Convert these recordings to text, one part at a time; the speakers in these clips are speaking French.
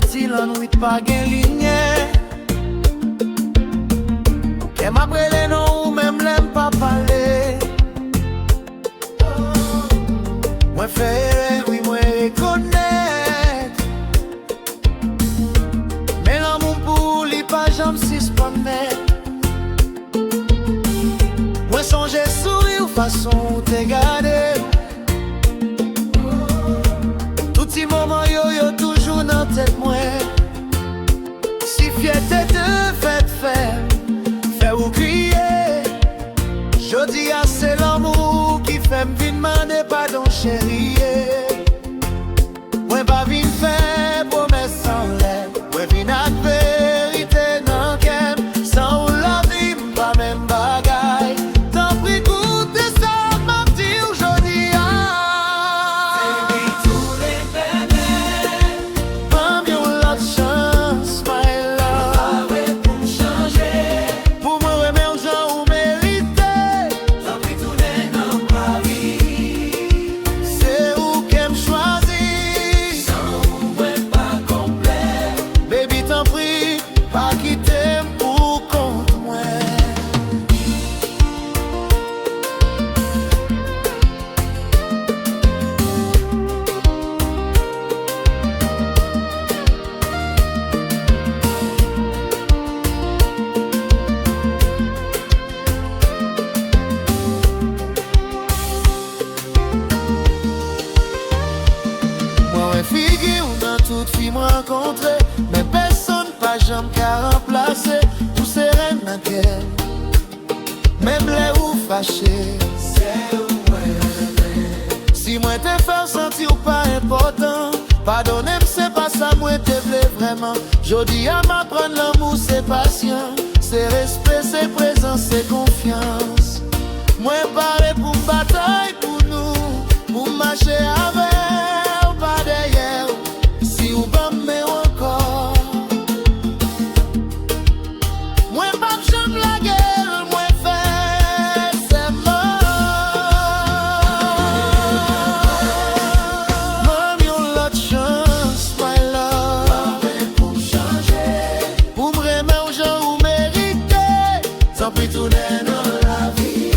parti l'ennui pas gain ligne. Et m'a brûlé non ou même l'aime pas parler. Moi faire oui moi reconnaître. Mais l'amour pour lui pas jamais suspendre. Moi songer sourire façon te garder. Tout petit moment yo toujours dans tête moi. Si fierté de fait faire. Faire ou crier. Jodi a c'est l'amour qui fait me demander pardon chérie. Moi pas vin faire promesse sans l'air. Moi vin à vérité non kem. Sans la vie pas même bagaille. Tant pris goûte ça m'a dit aujourd'hui. C'est lui tous les bébés. Pas mieux l'autre chance my love. Pour me changer. Pour me remettre gens ou mériter. Tant pris tous les non pas vie. C'est où qu'elle me choisit. Sans ou pas complet. Baby t'en prie, pas quitter pour compte moi. Moi ouais figure dans toute fille me rencontrer. Mais personne pas jamais qu'à remplacer. Tout sereine dans qu'elle. Même les ou fâchés. C'est où moi. Si moi te faire sentir pas important. Pardonnez-moi c'est pas ça moi te voulais vraiment. Jodi à m'apprendre l'amour c'est patient. C'est respect, c'est présence, c'est confiance. Moi paré pour bataille pour nous. Pour marcher avec pas derrière. Si ou pas mais encore. Moi pas j'aime la guerre. Moi fait c'est mort. Même yon l'autre chance my love. Pour changer. Pour me remettre aux gens ou mériter. Tant pis tout n'est dans la vie.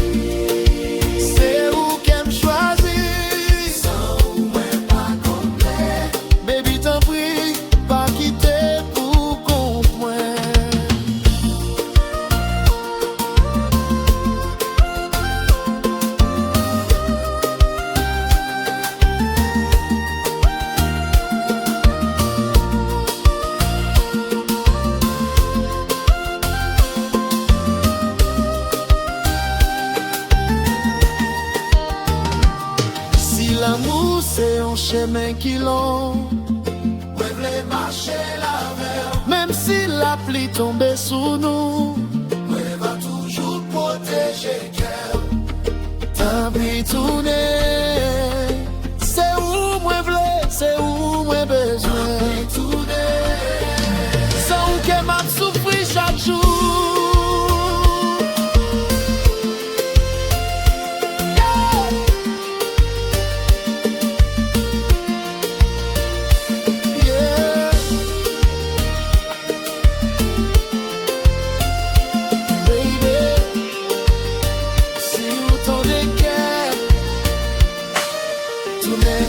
C'est où qu'elle me choisit. Sans ou moi pas complet. Baby t'en prie, pas quitter pour compte moi. Si l'amour c'est un chemin qui long, moi v'lais marcher la mer. Même si la pluie tombe sous nous, moi va toujours protéger cœur. Tant pis tourner, c'est où moi v'lais, c'est où moi besoin. Tant pis tourner, sans que m'a souffrir chaque jour. Yeah. Baby, si vous t'en déguerre, tournez.